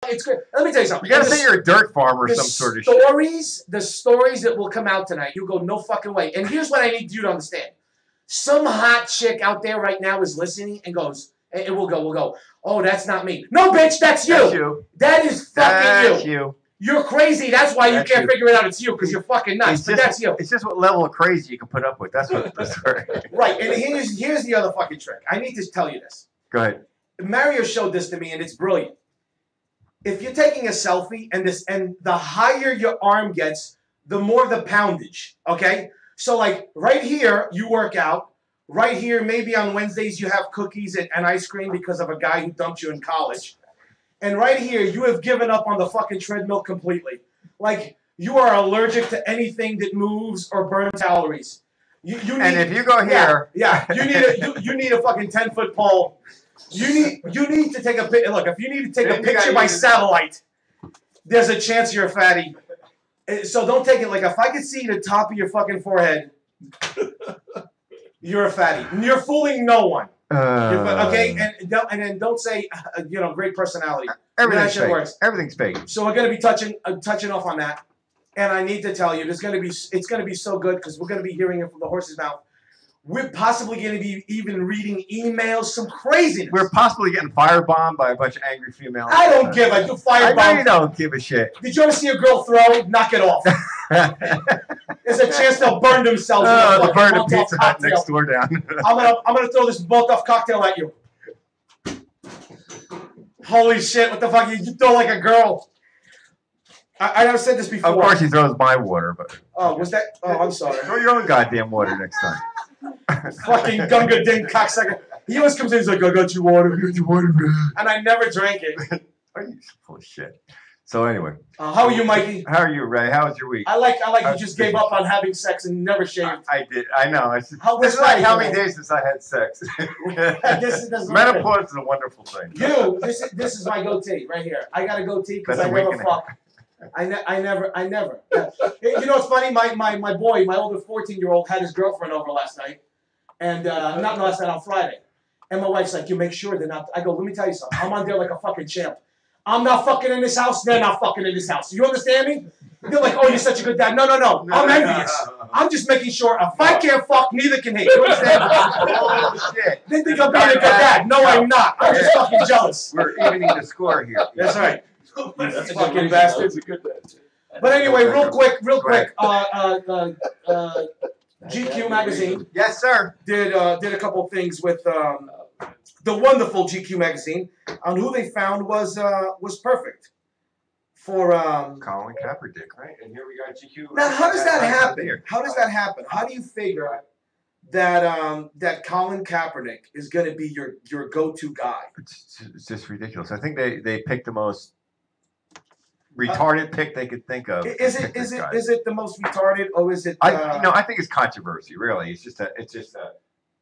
It's good. Let me tell you something. You gotta say you're a dirt farmer or some sort of shit. The stories that will come out tonight, you go, no fucking way. And here's what I need you to understand. Some hot chick out there right now is listening and goes, and we'll go, oh, that's not me. No, bitch, that's you. That's you. That is fucking That's you. You're crazy. That's why you can't figure it out. It's you because you're fucking nuts. But that's you. It's just what level of crazy you can put up with. That's what. Right. And here's the other fucking trick. I need to tell you this. Go ahead. Mario showed this to me, and it's brilliant. If you're taking a selfie and the higher your arm gets, the more the poundage. Okay. So like right here, you work out. Right here, maybe on Wednesdays you have cookies and ice cream because of a guy who dumped you in college. And right here, you have given up on the fucking treadmill completely. Like, you are allergic to anything that moves or burns calories. You need, and if you go here... Yeah, you need a fucking 10-foot pole. You need to take a picture. Look, if you need to take a picture by satellite, there's a chance you're a fatty. So don't take it. Like, if I could see the top of your fucking forehead, you're a fatty. And you're fooling no one. Okay, and then don't say, great personality. Everything's fake. Everything's fake. So we're going to be touching off on that, and I need to tell you, it's going to be so good because we're going to be hearing it from the horse's mouth. We're possibly going to be even reading emails, some craziness. We're possibly getting firebombed by a bunch of angry females. I don't give a firebomb. I know you don't give a shit. Did you ever see a girl throw? Knock it off. There's a chance they'll burn themselves. They'll burn a Pizza Hut next door down. I'm gonna throw this Molotov cocktail at you. Holy shit! What the fuck? You throw like a girl. I never said this before. Of course, he throws my water, but. Oh, was that? Oh, I'm sorry. Throw your own goddamn water next time. Fucking Gunga Ding cocksucker. He always comes in. He's like, "I got you water. I got you water, man." And I never drank it. Are you full of shit? So anyway, how are you, Mikey? How are you, Ray? How was your week? I like you just gave up on having sex and never shaved. I did. I know. It's like how many days since I had sex. Menopause is a wonderful thing. This is my goatee right here. I got a goatee because I never fuck. I never. You know what's funny? My boy, my older 14-year-old, had his girlfriend over last night, and not last night, on Friday. And my wife's like, "You make sure they're not." I go, "Let me tell you something. I'm on there like a fucking champ. I'm not fucking in this house. They're not fucking in this house. You understand me?" They're like, "Oh, you're such a good dad." No. I'm envious. I'm just making sure if I can't fuck, neither can he. You understand? Oh, shit. They think I'm being a good dad. No, I'm not. I'm just fucking jealous. We're evening the score here. That's right. That's fucking bastards. But anyway, real quick. GQ magazine. Yes, sir. Did a couple of things with the wonderful GQ magazine on who they found was perfect for Colin Kaepernick, right? And here we got GQ. Now, how does that happen? How does that happen? How do you figure that Colin Kaepernick is going to be your go-to guy? It's just ridiculous. I think they picked the most retarded pick they could think of. Is it the most retarded, or is it? I think it's controversy. Really, it's just a.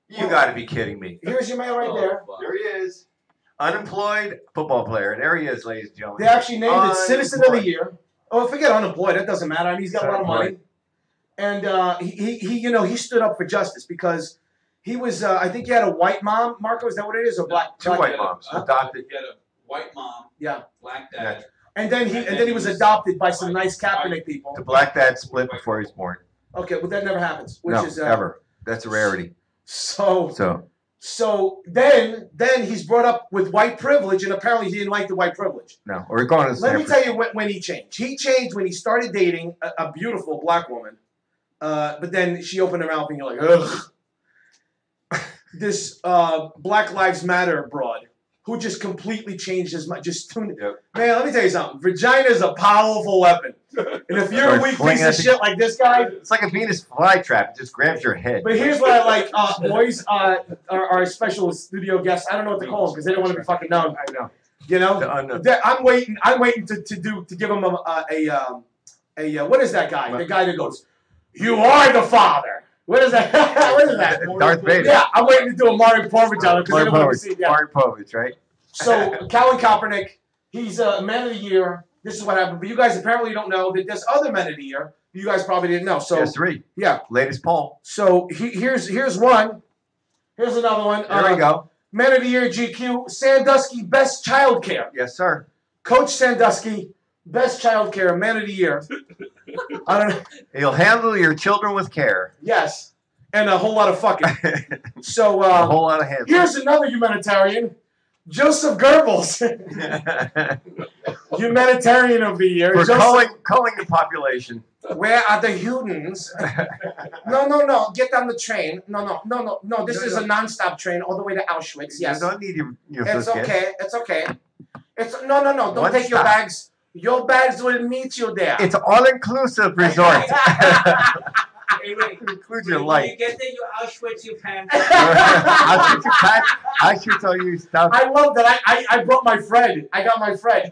You got to be kidding me. Here's your man right there. There he is. Unemployed football player. There he is, ladies and gentlemen. They actually named it Citizen of the Year. Oh, forget unemployed. That doesn't matter. I mean, he's got a lot of money. And he stood up for justice because he was, I think he had a white mom, Marco, is that what it is? Or black? Two white moms. Adopted. He had a white mom. Yeah. Black dad. Yeah. And then he was adopted by some nice Kaepernick people. The black dad split before he was born. Okay, well that never happens. Ever. That's a rarity. So then he's brought up with white privilege, and apparently he didn't like the white privilege. No, or going to. Let me tell you when he changed. He changed when he started dating a beautiful black woman, but then she opened her mouth and you're like, ugh. This Black Lives Matter broad who just completely changed his mind. Man, let me tell you something. Vagina is a powerful weapon. And if you're a weak piece of shit like this guy... It's like a Venus flytrap. It just grabs your head. But here's what I like. Boys, our special studio guests, I don't know what to call them because they don't want to be fucking known. I know. You know? I'm waiting to give them a what is that guy? The guy that goes, "You are the father." What is that? What is that? Darth Vader. Yeah, I'm waiting to do a Maury Povich on it because they don't want to see it. Maury Povich, right? So, Colin Kaepernick, he's Man of the Year. This is what happened. But you guys apparently don't know that there's other Men of the Year. You guys probably didn't know. So there's 3. Yeah. Latest poll. So here's one. Here's another one. There we go. Men of the Year GQ. Sandusky Best Childcare. Yes, sir. Coach Sandusky, best child care, man of the year. I don't know. He'll handle your children with care. Yes, and a whole lot of fucking. So a whole lot of handling. Here's another humanitarian, Joseph Goebbels, humanitarian of the year. For Joseph, calling the population. Where are the Hudens? No. Get on the train. No. This is a non-stop train all the way to Auschwitz. Yes. You don't need your It's okay. It's okay. No. Don't One take your stop. bags. Your bags will meet you there. It's all-inclusive resort. Wait. Includes your When life. you get there, you Auschwitz your pants. I should tell you stuff. I love that. I brought my friend. I got my friend.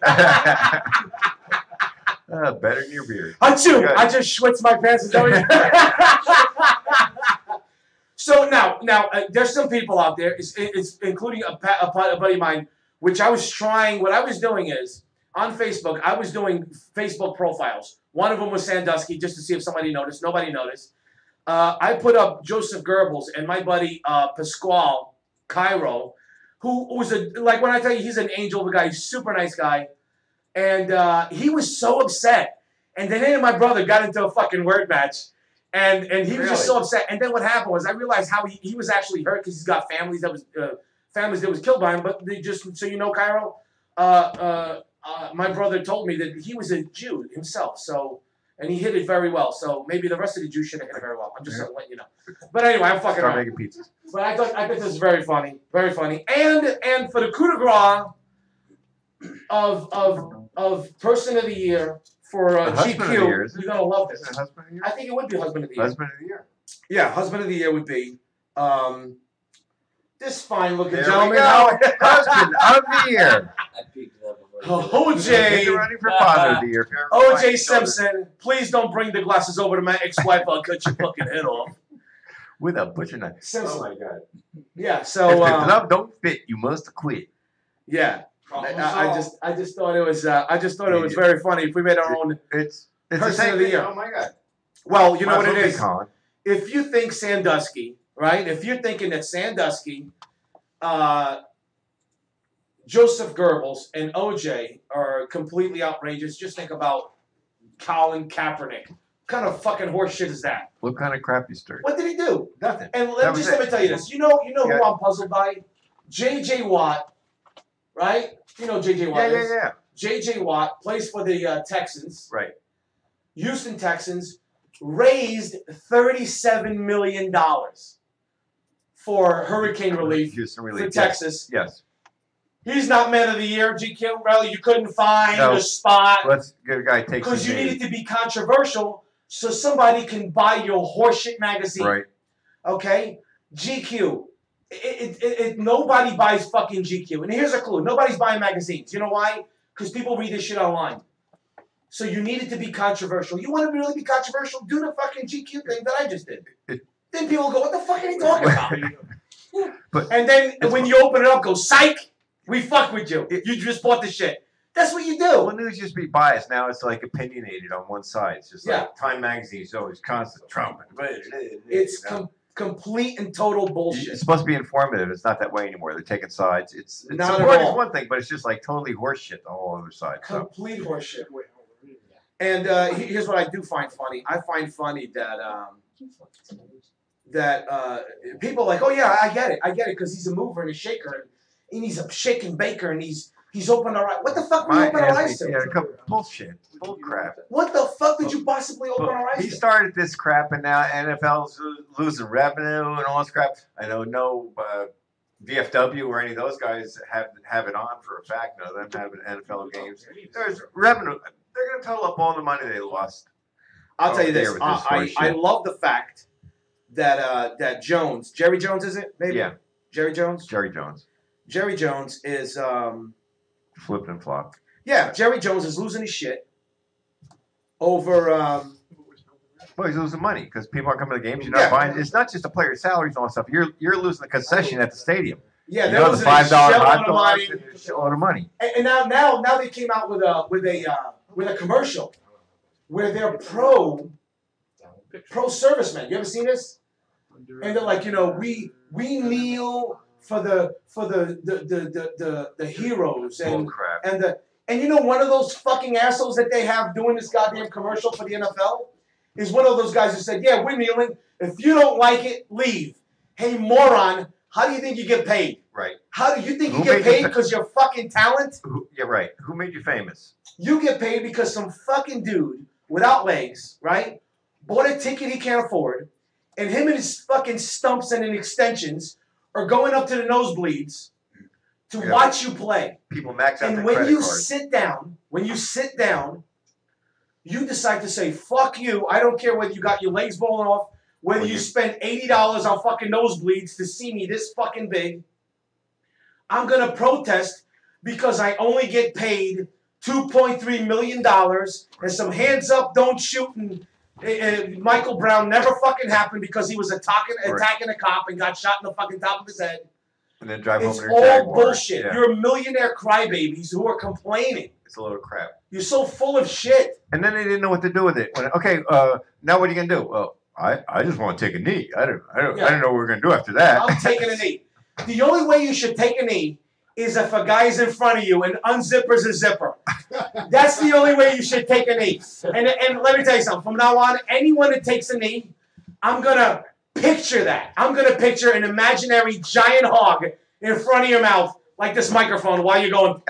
Better than your beard. Achoo! I just schwitz my pants. So now, there's some people out there, it's including a buddy of mine, which I was trying. What I was doing is on Facebook, I was doing Facebook profiles. One of them was Sandusky, just to see if somebody noticed. Nobody noticed. I put up Joseph Goebbels and my buddy Pasquale Cairo, who was like when I tell you he's an angel of a guy, he's a super nice guy. And he was so upset. And then him and my brother got into a fucking word match. And he was just so upset. And then what happened was I realized how he was actually hurt because he's got families that was killed by him. But they just, so you know, Cairo, my brother told me that he was a Jew himself. So, and he hit it very well. So maybe the rest of the Jews should have hit it very well. I'm just letting you know. But anyway, I'm fucking Start making pizzas. But I thought this was very funny. Very funny. And for the coup de grace of person of the year for GQ, you're gonna love this. Husband of the year? I think it would be husband of the year. Husband of the year. Yeah, husband of the year would be this fine-looking There gentleman. we go. Husband of the year. I picked it up OJ. You're running for father of the year. OJ Simpson. Please don't bring the glasses over to my ex-wife. I'll cut your fucking head off. With a butcher knife. Simpson. Oh my God. Yeah. If So the glove don't fit, you must quit. yeah. I just thought it was very funny if we made our own. It's Person the same of the thing. year. Oh my God. Well, you know what it is. Colin. If you think Sandusky, right? If you're thinking that Sandusky, Joseph Goebbels, and OJ are completely outrageous, just think about Colin Kaepernick. What kind of fucking horse shit is that? What kind of crap you stirred? What did he do? Nothing. And let me tell you this. You know who I'm puzzled by? J.J. Watt, right? You know J.J. Watt is. Yeah. J.J. Watt plays for the Texans. Right. Houston Texans raised $37 million for hurricane relief for Texas. Yes. He's not man of the year, GQ. Really, you couldn't find a spot. Let's get a guy take because you needed to be controversial so somebody can buy your horseshit magazine. Right. Okay? GQ. Nobody buys fucking GQ. And here's a clue. Nobody's buying magazines. You know why? Because people read this shit online. So you needed to be controversial. You want to really be controversial? Do the fucking GQ thing that I just did. Then people go, what the fuck are you talking about? And then when you open it up, go, psych, we fuck with you. You just bought the shit. That's what you do. Well, news used to be biased. Now it's like opinionated on one side. It's just like Time Magazine is always constant Trump. It's complete and total bullshit. It's supposed to be informative. It's not that way anymore. They're taking sides. It's not support at all. is one thing, but it's just like totally horseshit the whole other side. Complete horseshit. And here's what I do find funny. I find funny that people are like, oh yeah, I get it, because he's a mover and a shaker, and he's a shake and baker, and he's open our eyes. What the fuck were you open our eyes to? Yeah, bullshit, bull crap. What the fuck did you possibly open our eyes to? He started this crap, and now NFL's losing revenue and all this crap. I know no VFW or any of those guys have it on for a fact. No, them having NFL games. There's revenue. They're going to total up all the money they lost. I'll tell you this. I love the fact that Jones, Jerry Jones, is it? Maybe? Yeah. Jerry Jones? Jerry Jones. Jerry Jones is... flipped and flopped. Yeah, Jerry Jones is losing his shit over... Well, he's losing money because people aren't coming to the games. You're not buying. It's not just the players' salaries and all that stuff. You're losing the concession at the stadium. Yeah, they're losing the $5 hot dogs and a shitload of money. And now they came out with a commercial where they're pro servicemen. You ever seen this? And they're like, we kneel for the heroes and And you know one of those fucking assholes that they have doing this goddamn commercial for the NFL is one of those guys who said, yeah, we're kneeling. If you don't like it, leave. Hey, moron, how do you think you get paid? Right. How do you think you get paid because you're fucking talent? You're right. Who made you famous? You get paid because some fucking dude without legs, right, bought a ticket he can't afford, and him and his fucking stumps and extensions are going up to the nosebleeds to watch you play. People max out and their when credit you cards. sit down, you decide to say, fuck you. I don't care whether you got your legs falling off, whether you spend $80 on fucking nosebleeds to see me this fucking big. I'm going to protest because I only get paid $2.3 million and some hands up, don't shoot. And Michael Brown never fucking happened because he was attacking a cop and got shot in the fucking top of his head. And then drive home It's in all their Jaguar. bullshit. You're a millionaire crybabies who are complaining. It's a load of crap. You're so full of shit. And then they didn't know what to do with it. Now what are you gonna do? Well, I just want to take a knee. I don't know what we're gonna do after that. I'm taking a knee. The only way you should take a knee is if a guy's in front of you and unzippers a zipper. That's the only way you should take a knee. And let me tell you something. From now on, anyone that takes a knee, I'm going to picture that. I'm going to picture an imaginary giant hog in front of your mouth, like this microphone, while you're going.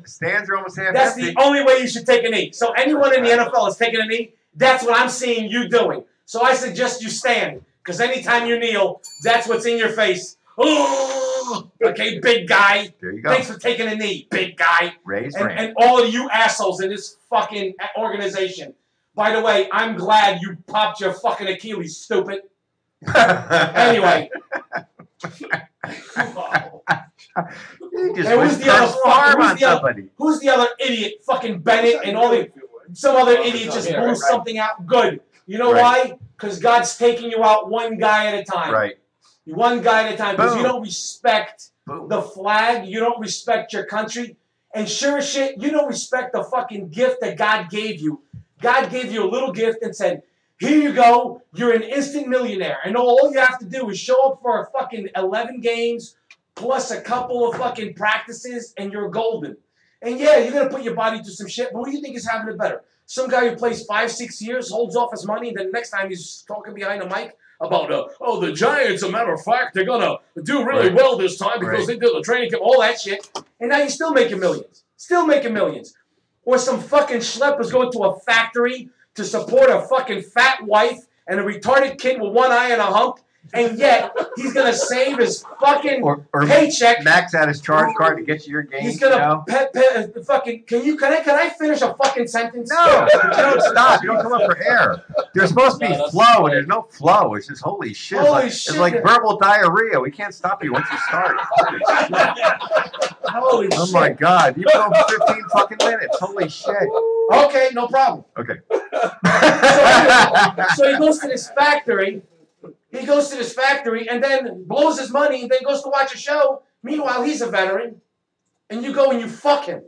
Stands are almost half That's empty. the only way you should take a knee. So anyone in the NFL is taking a knee, that's what I'm seeing you doing. So I suggest you stand, because anytime you kneel, that's what's in your face. Oh, okay, big guy. There you go. Thanks for taking a knee, big guy. And all of you assholes in this fucking organization. By the way, I'm glad you popped your fucking Achilles, stupid. Anyway. Who's the other idiot? Fucking Bennett and some other idiot just blew something out good. You know why? Because God's taking you out one guy at a time. Right. One guy at a time. Because you don't respect the flag. You don't respect your country. And sure as shit, you don't respect the fucking gift that God gave you. God gave you a little gift and said, here you go. You're an instant millionaire. And all you have to do is show up for a fucking 11 games plus a couple of fucking practices and you're golden. And yeah, you're going to put your body through some shit, but who do you think is having it better? Some guy who plays 5-6 years, holds off his money, and then next time he's talking behind a mic about, the Giants, a matter of fact, they're going to do really well this time because they did the training camp, all that shit. And now you're still making millions. Still making millions. Or some fucking schlepper's going to a factory to support a fucking fat wife and a retarded kid with one eye and a hump, and yet he's going to save his fucking paycheck. Max out his charge card to get you your game. He's going to fucking, can I finish a fucking sentence? No, you don't stop. You don't come up for air. There's supposed to be flow, and there's no flow. It's just holy shit. It's like verbal diarrhea. We can't stop you once you start. Holy shit. Oh my God. You go 15 fucking minutes. Holy shit. Okay, no problem. Okay. So he goes to this factory. He goes to this factory and then blows his money and then goes to watch a show. Meanwhile, he's a veteran. And you go and you fuck him.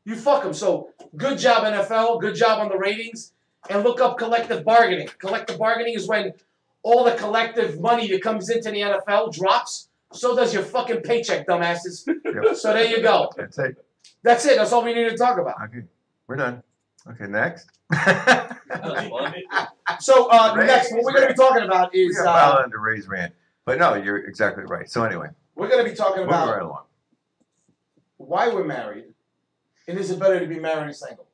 You fuck him. So good job, NFL. Good job on the ratings. And look up collective bargaining. Collective bargaining is when all the collective money that comes into the NFL drops. So does your fucking paycheck, dumbasses. Yep. So there you go. That's it. That's it. That's all we need to talk about. Okay. We're done. Okay, next. So next, what we're going to be talking about is... We got into Ray's rant. But no, you're exactly right. So anyway. We're going to be talking about right along. Why we're married, and is it better to be married or single?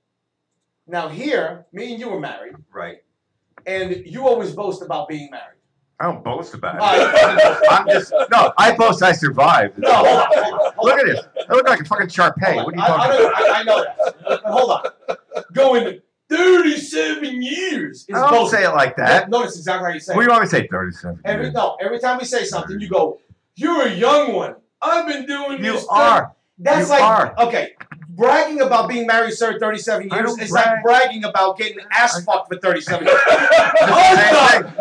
Now here, me and you were married. Right. And you always boast about being married. I don't boast about it. I boast I survived. No, hold on. Look at this. I look like a fucking Sharpay. What are you talking about? I know that. But hold on. Going 37 years. I don't say it like that. No, that's exactly how you say it. We always say 37 years. Every time we say something, you go, you're a young one. I've been doing this. You are. That's okay. Bragging about being married, sir, 37 years is like bragging about getting ass fucked for 37 years.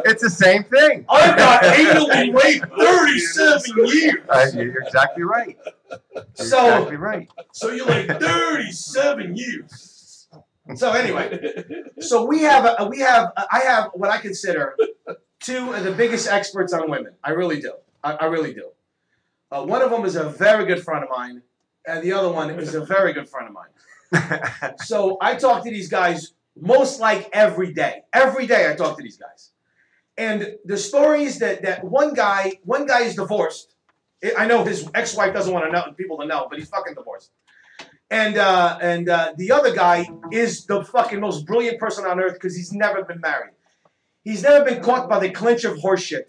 It's the same thing. I got anally raped 37 years. You're exactly right. Exactly right. So you're like 37 years. So anyway, so I have what I consider two of the biggest experts on women. I really do. I really do. One of them is a very good friend of mine. and the other one is a very good friend of mine. So I talk to these guys most like every day. Every day I talk to these guys. And the story is that one guy is divorced. I know his ex-wife doesn't want to know people to know, but he's fucking divorced. And the other guy is the fucking most brilliant person on earth because he's never been married. He's never been caught by the clinch of horseshit.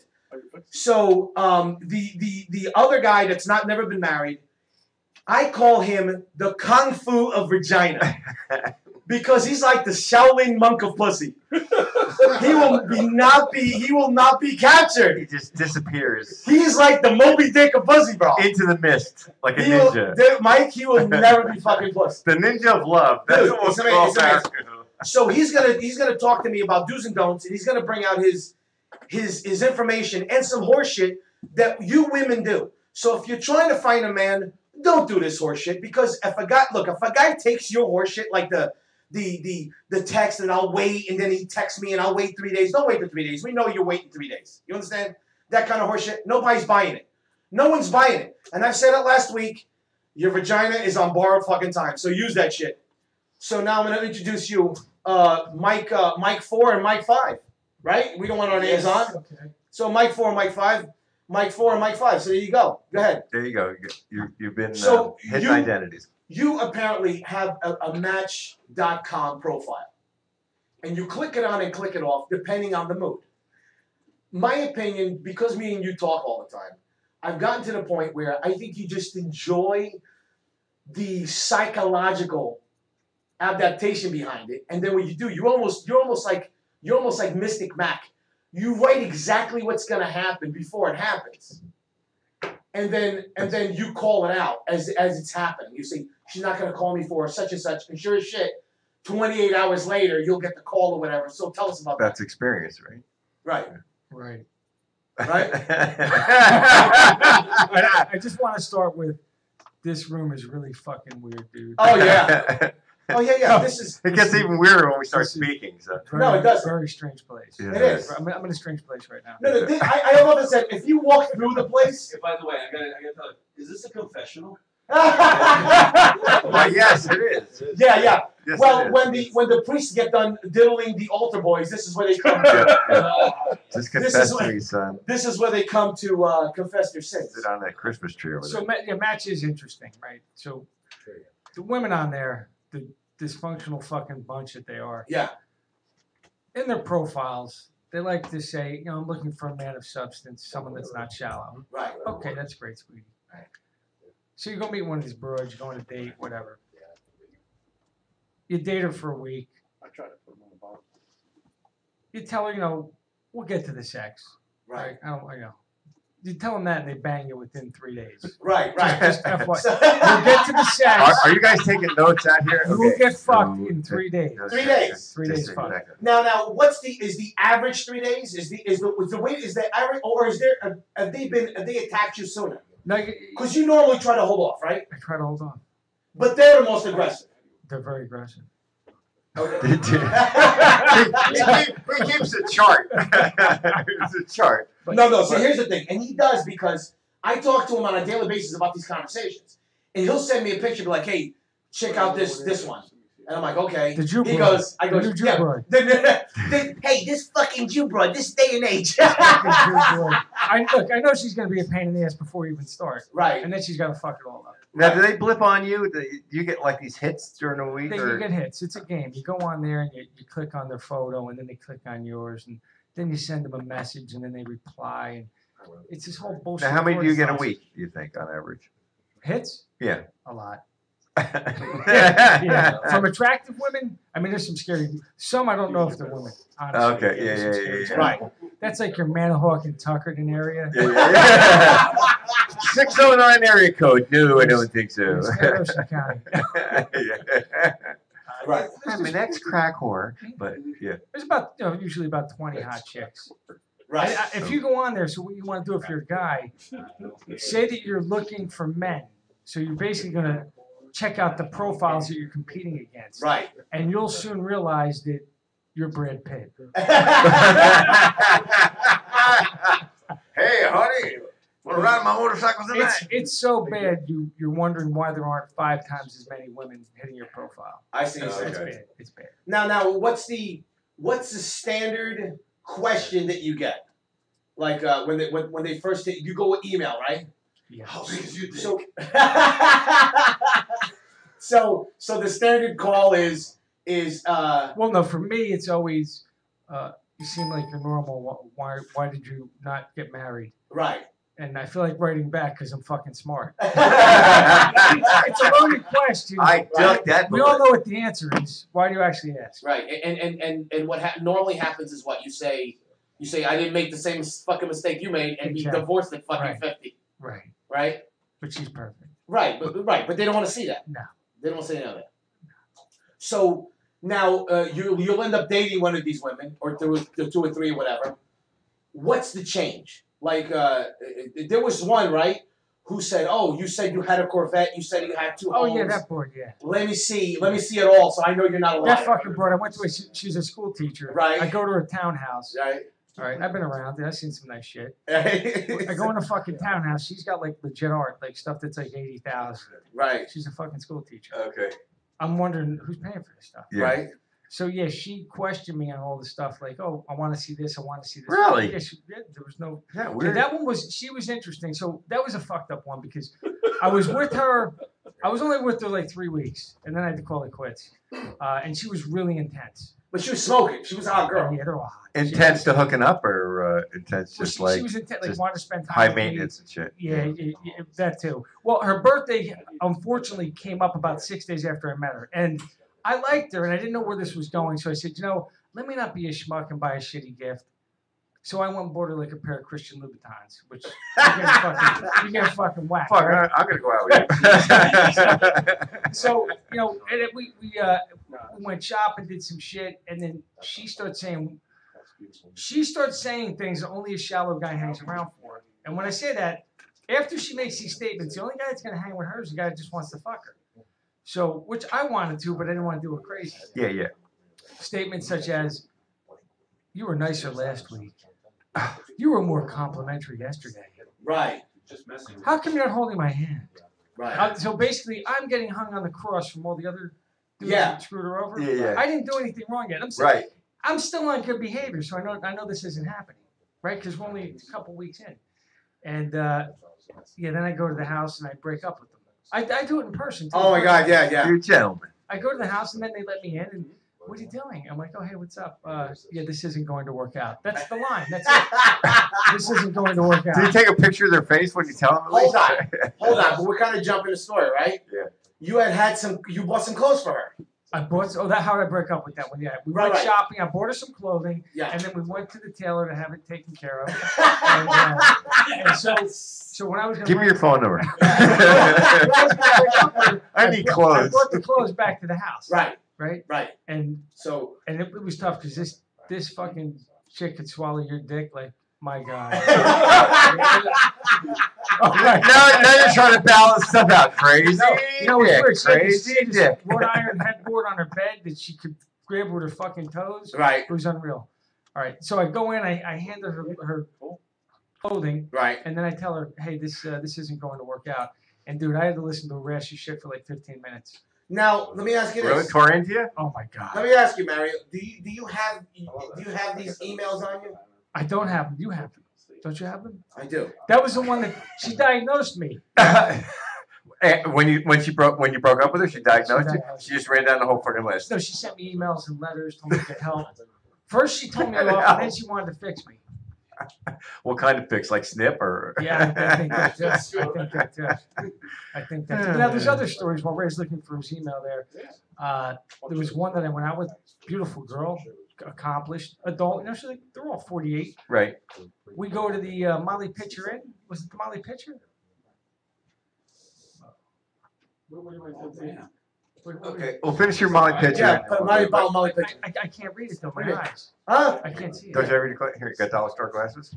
So the other guy that's never been married, I call him the Kung Fu of vagina. Because he's like the Shaolin monk of pussy. He will not be captured. He just disappears. He's like the Moby Dick of pussy, bro. Into the mist, like a ninja. Mike, he will never be fucking pussy. The ninja of love. That's Dude, what it's amazing. So he's gonna talk to me about do's and don'ts, and he's gonna bring out his information and some horseshit that you women do. So if you're trying to find a man, don't do this horseshit, because if a guy takes your horseshit like the text and I'll wait, and then he texts me and I'll wait 3 days. Don't wait for 3 days. We know you're waiting 3 days. You understand? That kind of horseshit. Nobody's buying it. No one's buying it. And I said it last week. Your vagina is on borrowed fucking time. So use that shit. So now I'm gonna introduce you, Mike 4 and Mike 5. Right? We don't want our names on. Okay. So Mike 4 and Mike 5. Mike 4 and Mike 5. So there you go. Go ahead. There you go. You've been hidden identities. You apparently have a Match.com profile. And you click it on and click it off depending on the mood. My opinion, because me and you talk all the time, I've gotten to the point where I think you just enjoy the psychological adaptation behind it. And then what you do, you're almost like Mystic Mac. You write exactly what's gonna happen before it happens. And then you call it out as it's happening. You say, she's not going to call me for such and such. And sure as shit, 28 hours later, you'll get the call or whatever. So tell us about that. That's experience, right? Right. Right. Right? I just want to start with, this room is really fucking weird, dude. Oh, yeah. Oh, yeah. It gets even weirder when we start speaking. So. No, it doesn't. Very strange place. Yeah. It is. I'm in a strange place right now. No, I love it said, if you walk through the place. By the way, I gotta tell you, is this a confessional? Well, yes, it is. Yeah. Yes, well, when the priests get done diddling the altar boys, this is where they come. Just confess to me, son. This is where they come to confess their sins. Sit on that Christmas tree over there. So Match is interesting, right? So the women on there, the dysfunctional fucking bunch that they are. Yeah. In their profiles, they like to say, I'm looking for a man of substance, someone that's not shallow. Right. Okay, that's great, sweetie. Right. So you go meet one of these broads, you go on a date, whatever. You date her for a week. I try to put them on the bottom. You tell her, we'll get to the sex. Right. You tell them that and they bang you within 3 days. Right. Just FYI. We'll get to the sex. Are you guys taking notes out here? You will get fucked in 3 days. 3 days. 3 days fucked. Now, is the average 3 days? Is the average, or is there? Have they attacked you sooner? Because you normally try to hold off, right? I try to hold on. But they're the most aggressive. They're very aggressive. Okay. he keeps a chart. It's a chart. No. So here's the thing, and he does, because I talk to him on a daily basis about these conversations, and he'll send me a picture, be like, "Hey, check out this one," and I'm like, "Okay." The Jew he broad. goes, "I go, the Jew yeah." broad. Hey, this fucking Jew broad, this day and age. I know she's gonna be a pain in the ass before you even start. Right. And then she's gotta fuck it all up. Now, do they blip on you? Do you get like these hits during the week? You get hits. It's a game. You go on there and you click on their photo, and then they click on yours, and then you send them a message, and then they reply, and it's this whole bullshit. Now, how many do you get a week, do you think, on average? Hits? Yeah. A lot. Yeah. From attractive women, there's some scary. Some I don't know if they're women. Honestly. Okay. Yeah. Right. That's like your Manahawk and Tuckerton area. Yeah. 609 area code. No, I don't think so. Ocean County. Right. I'm an ex-crack whore, but yeah. There's about usually about 20 hot chicks. Right. If you go on there, so what you want to do if you're a guy, say that you're looking for men. So you're basically going to check out the profiles that you're competing against. Right. And you'll soon realize that you're Brad Pitt. Hey, honey, Want to ride my motorcycle tonight? It's so bad you're wondering why there aren't 5 times as many women hitting your profile. I see. Okay. It's bad. It's bad. Now, what's the standard question that you get? Like when they first hit, you go with email, right? Yeah. How big is you? So the standard call is Well, no, for me it's always you seem like you're normal. Why did you not get married? right. And I feel like writing back because I'm fucking smart. It's a loaded question. I ducked that We all bullet. know what the answer is. Why do you actually ask? Right, and what normally happens is what you say I didn't make the same fucking mistake you made, and be Exactly. divorced at fucking Right. 50, Right. right? But she's perfect. Right, but they don't want to see that. No. They don't want to see any of that. So now you'll end up dating one of these women, or two or three or whatever. What's the change? Like there was one, right, who said, "Oh, you said you had a Corvette. You said you had 2 Oh homes. yeah, that board, yeah. Let me see it all, so I know you're not a liar." That fucking broad. I went to she's a school teacher. Right. I go to her townhouse. Right. All right, I've been around. I've seen some nice shit. I Right. go in the fucking townhouse. She's got like legit art, like stuff that's like 80,000. Right. She's a fucking school teacher. Okay. I'm wondering who's paying for this stuff. Yeah. Right. So yeah, she questioned me on all the stuff like, oh, I want to see this, I want to see this. Really? Yeah, there was no. Yeah, Yeah, weird. that one she was interesting. So that was a fucked up one because I was with her. I was only with her like 3 weeks, and then I had to call it quits. And she was really intense. But she was smoking. She was a hot girl. Yeah, they're all hot. Intense to hooking up, or intense Well, just she like was intense, like just wanted to spend time high with me. maintenance and shit. Yeah, that too. Well, her birthday unfortunately came up about 6 days after I met her, and I liked her, and I didn't know where this was going. So I said, let me not be a schmuck and buy a shitty gift. So I went and bought her like a pair of Christian Louboutins, which you get fucking whack. Fuck, Right? I'm gonna go out with you. So and then we went shopping, did some shit, and then she starts saying things that only a shallow guy hangs around for. And when I say that, after she makes these statements, the only guy that's gonna hang with her is the guy that just wants to fuck her. So, which I wanted to, but I didn't want to do it crazy. Yeah. Statements such as, "You were nicer last week. You were more complimentary yesterday. Right. Just messing. How come you're not holding my hand?" Right. So basically, I'm getting hung on the cross from all the other dudes Yeah. that screwed her over. Yeah. I didn't do anything wrong yet. Right. I'm still on good behavior, so I know this isn't happening, right? Because we're only a couple weeks in, and then I go to the house and I break up with them. I do it in person too. Oh my God. Yeah. You're a gentleman. I go to the house and then they let me in and, "What are you doing?" I'm like, "Oh, hey, what's up? Yeah, this isn't going to work out." That's the line. That's it. This isn't going to work Do you out. take a picture of their face when you tell them? Hold on. But we're kind of jumping the story, right? Yeah. You bought some clothes for her. I bought. Oh, how did I break up with that one? Yeah, we Right, went right. shopping. I bought her some clothing, Yeah. and then we went to the tailor to have it taken care of. And so when I was gonna Give me your phone number. I I brought the clothes back to the house. Right. Right. And So it was tough because this fucking chick could swallow your dick like, my God. now you're trying to balance stuff out. Crazy. No, it's dick, weird. She had crazy this dick. wrought iron headboard on her bed that she could grab with her fucking toes. right. It was unreal. All right, so I go in, I hand her her clothing, Right. and then I tell her, "Hey, this isn't going to work out." And dude, I had to listen to a rash of shit for like 15 minutes. Now let me ask you Really this. tore into you? Oh my Let God. me ask you, Mario. Do you have these emails on you? I don't have them. You have them. Don't you have them? I do. That was the one that she diagnosed me. When you broke up with her, she diagnosed you. diagnosed She just ran down the whole fucking list. No, she sent me emails and letters, told me to help. First, she told me off, and then she wanted to fix me. What kind of fix? Like snip or? Yeah, I think that's just. I think that's. Now, there's other stories while Ray's looking for his email there. There was one that I went out with, beautiful girl, accomplished, adult. She's like, they're all 48. Right. We go to the Molly Pitcher Inn. Was it the Molly Pitcher? Okay. Well, finish your Molly pitcher. Yeah, but Molly Pitcher. I can't read it though. My Read it. eyes. Huh? I can't see Don't it. you ever read here? You got dollar store glasses?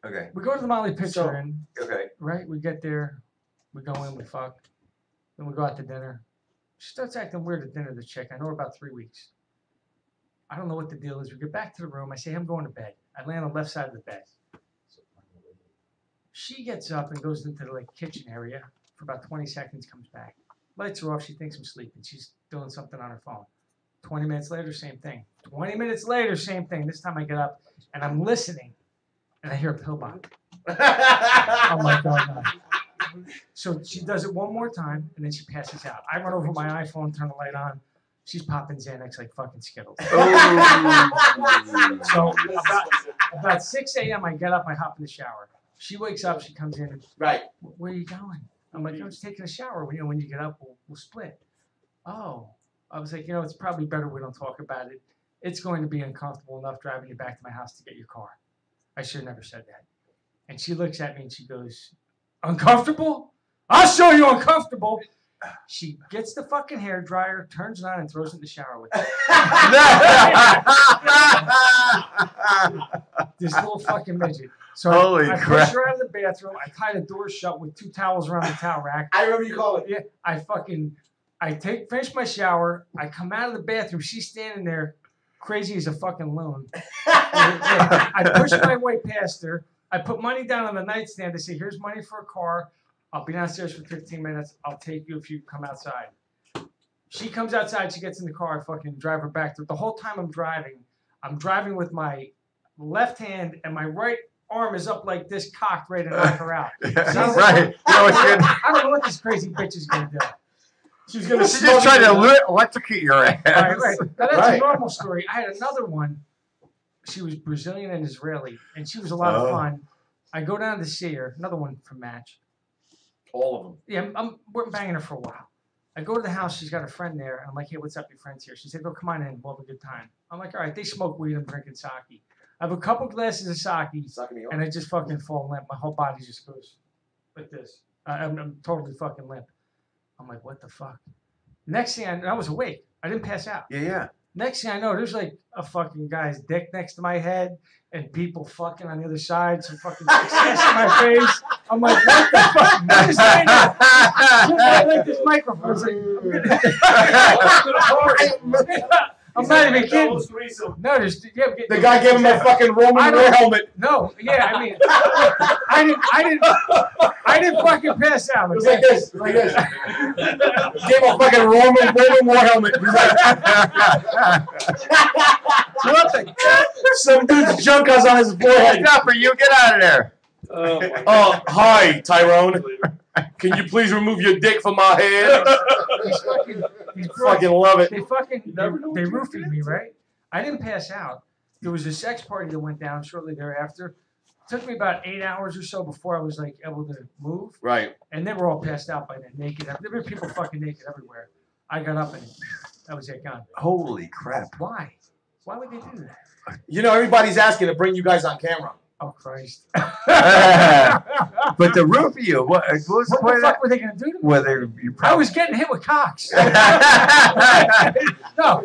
Okay. We go to the Molly Pitcher So- Inn. Okay. Right? We get there. We go in. We fuck. Then we go out to dinner. She starts acting weird at dinner. The chick. I know her about 3 weeks. I don't know what the deal is. We get back to the room. I say, "I'm going to bed." I lay on the left side of the bed. She gets up and goes into the like kitchen area for about 20 seconds, comes back. Lights are off. She thinks I'm sleeping. She's doing something on her phone. 20 minutes later, same thing. 20 minutes later, same thing. This time I get up and I'm listening and I hear a pill bottle. I'm like, oh no. So she does it one more time and then she passes out. I run over my iPhone, turn the light on. She's popping Xanax like fucking Skittles. So about 6 a.m. I get up, I hop in the shower. She wakes up, she comes in. Right. Where are you going? I'm like, I'm just taking a shower. When you get up, we'll split. Oh. I was like, it's probably better we don't talk about it. It's going to be uncomfortable enough driving you back to my house to get your car. I should have never said that. And she looks at me and she goes, uncomfortable? I'll show you uncomfortable. She gets the fucking hair dryer, turns it on, and throws it in the shower with it. This little fucking midget. So Holy I crap. push her out of the bathroom. I tie the door shut with 2 towels around the towel rack. I remember you calling. Yeah, finish my shower. I come out of the bathroom. She's standing there, crazy as a fucking loon. I push my way past her. I put money down on the nightstand. I say, here's money for a car. I'll be downstairs for 15 minutes. I'll take you if you come outside. She comes outside. She gets in the car. I fucking drive her back. The whole time I'm driving with my left hand and my right arm is up like this, cocked, ready to knock her out. Right. I don't know what this crazy bitch is going to do. She's just trying to electrocute your ass. Right. Now, that's a normal story. I had another one. She was Brazilian and Israeli, and she was a lot of fun. I go down to see her. Another one from Match. All of them. Yeah, we're banging her for a while. I go to the house. She's got a friend there. I'm like, hey, what's up? Your friend's here. She said, go come on in. We'll have a good time. I'm like, all right. They smoke weed. I'm drinking sake. I have a couple glasses of sake, and I just fucking fall limp. My whole body just goes like this. I'm totally fucking limp. I'm like, what the fuck? Next thing I was awake. I didn't pass out. Yeah. Next thing I know, there's like a fucking guy's dick next to my head and people fucking on the other side, some fucking success in my face. I'm like, what the fuck? I'm just saying that. I like this microphone. I'm not even kidding. No, the guy gave him a fucking Roman war helmet. No, yeah, I mean, I didn't fucking pass out. It was like this. Gave him a fucking Roman war helmet. Some dude's junk was on his forehead. Stop you, get out of there. Hi, Tyrone. Can you please remove your dick from my head? Fucking love it. They roofied me, right? I didn't pass out. There was a sex party that went down shortly thereafter. It took me about 8 hours or so before I was like able to move. Right. And they were all passed out by then, naked. There were people fucking naked everywhere. I got up and that was it, gone. Holy crap. Why? Why would they do that? Everybody's asking to bring you guys on camera. Oh, Christ. But the roof of you, what was the point fuck were they going to do to me? Whether you I was getting hit with cocks. No.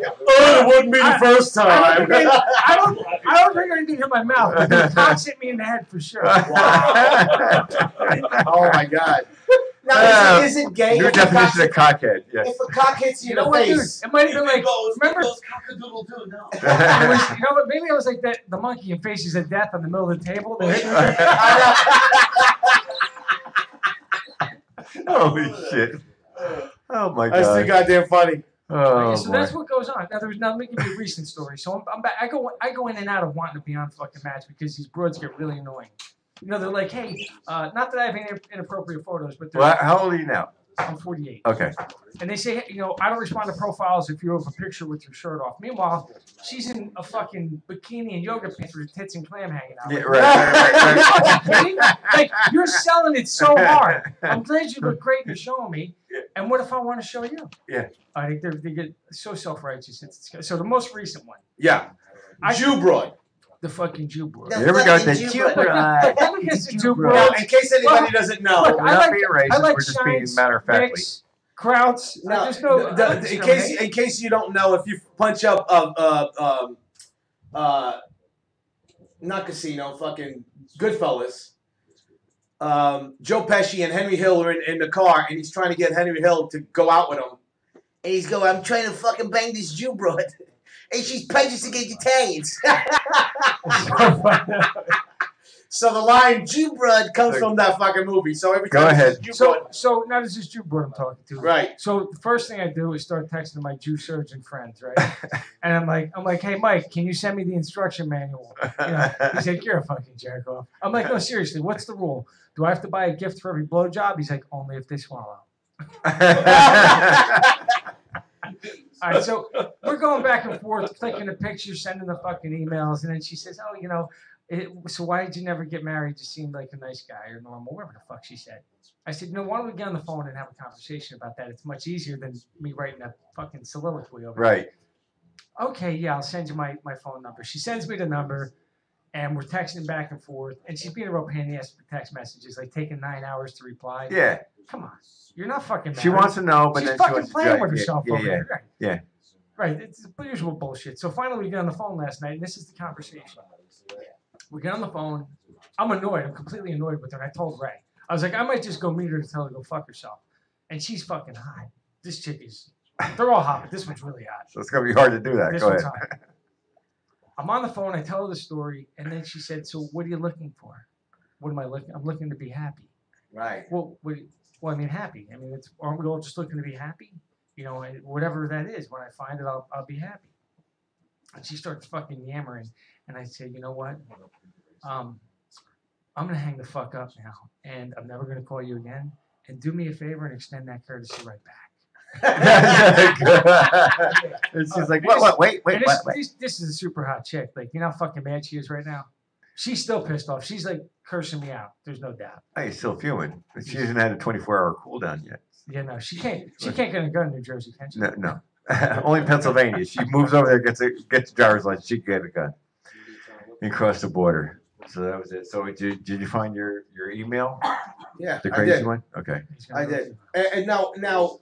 It wouldn't be the first time. I don't think anything hit my mouth. But the cocks hit me in the head for sure. Wow. Oh, my God. Now, is it gay? New definition of cockhead. Yes. If a cock hits you in the face. Dude, it might have been like, remember? Cock-a-doodle-doo, no. Maybe I was like the monkey in Faces of Death on the middle of the table. Holy shit. Oh, my God. That's too goddamn funny. Oh, so that's what goes on. Now let me give you a recent story. So I'm back. I go in and out of wanting to be on fucking Match because these broads get really annoying. They're like, hey, not that I have any inappropriate photos, but how old are you now? I'm 48. Okay. And they say, I don't respond to profiles if you have a picture with your shirt off. Meanwhile, she's in a fucking bikini and yoga pants with her tits and clam hanging out. Yeah, right. Like, you're selling it so hard. I'm glad you look great and showing me. And what if I want to show you? Yeah. I think they get so self-righteous. So the most recent one. Yeah. Jew broad. The fucking Jew broad. Here we go. The Jew broad. Let me get the Jew broad. Well, in case anybody doesn't know. Look, we're not being racist. We're just being matter-of-factly. Krauts. No, in case you don't know, if you punch up not Casino, fucking Goodfellas, Joe Pesci and Henry Hill are in the car, and he's trying to get Henry Hill to go out with him. And he's going, I'm trying to fucking bang this Jew broad. And she's prejudiced against Italians. So the line Jew blood comes from that fucking movie. So every time Go ahead. it's Jew blood. So now this is Jew blood I'm talking to. Right. So the first thing I do is start texting my Jew surgeon friends, right? And I'm like, hey Mike, can you send me the instruction manual? You know, he's like, you're a fucking jerk off. I'm like, no, seriously, what's the rule? Do I have to buy a gift for every blowjob? He's like, only if they swallow. All right, so we're going back and forth, clicking the pictures, sending the fucking emails, and then she says, oh, you know, so why did you never get married? You seemed like a nice guy or normal, whatever the fuck she said. I said, no, why don't we get on the phone and have a conversation about that? It's much easier than me writing a fucking soliloquy over Right. Okay, yeah, I'll send you my phone number. She sends me the number, and we're texting back and forth, and she's being a real pain in the ass with text messages, like taking 9 hours to reply. Yeah. Come on. You're not fucking married. She wants to know, but She's then she fucking wants to playing drag. with herself over there. Right. Yeah. Right, it's the usual bullshit. So finally we get on the phone last night, and this is the conversation. We get on the phone. I'm annoyed. I'm completely annoyed with her. And I told Ray. I was like, I might just go meet her to tell her to go fuck herself. And she's fucking hot. This chick is, they're all hot, but this one's really hot. So it's going to be hard to do that. This Go one's ahead. hot. I'm on the phone. I tell her the story, and then she said, so what are you looking for? What am I looking? I'm looking to be happy. Right. Well, I mean, happy. I mean, aren't we all just looking to be happy? You know, whatever that is. When I find it, I'll be happy. And she starts fucking yammering, and I say, you know what? I'm gonna hang the fuck up now, and I'm never gonna call you again. And do me a favor and extend that courtesy right back. And she's like, what? Wait. This is a super hot chick. Like, you know how fucking mad she is right now? She's still pissed off. She's like cursing me out. There's no doubt. Hey, she's still fuming. She hasn't had a 24-hour cooldown yet. Yeah, no, she can't get a gun in New Jersey, can she? No. Only Pennsylvania. She moves over there, gets a driver's license, she can get a gun. And cross the border. So that was it. So did you find your email? Yeah, The I crazy did. one? Okay. I did. And now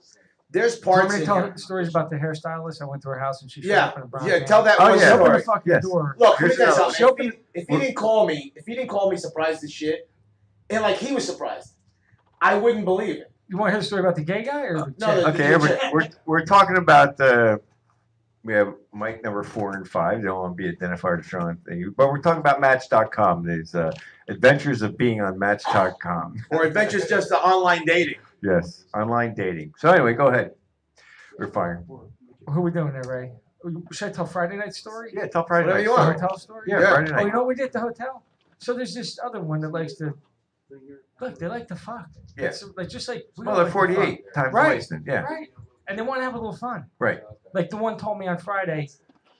there's Do you want parts me to in tell here. stories about the hairstylist? I went to her house and she showed Yeah, up in a brown yeah. van. Tell that Oh, one yeah. Open the story. fucking Yes. door. Look, let me Here's tell you another something. If he didn't call me surprised as shit, and like he was surprised, I wouldn't believe it. You want to hear the story about the gay guy or the No, chick? Okay, we're talking about we have Mike number 4 and 5. They don't want to be identified as strong thing, but we're talking about Match.com. These adventures of being on Match.com. Or adventures just the online dating. Yes, online dating. So anyway, go ahead. We're fine. Who are we doing there, Ray? Should I tell Friday night story? Yeah, tell Friday Whatever night. you The want. hotel story? Yeah, Yeah. Friday Oh, night. you know what we did at the hotel? So there's this other one that likes to look. They like to fuck. Yeah. It's like just like we Well, don't they're like to 48 times Right. wasted. Yeah, fuck. Right. And they want to have a little fun. right. Like the one told me on Friday,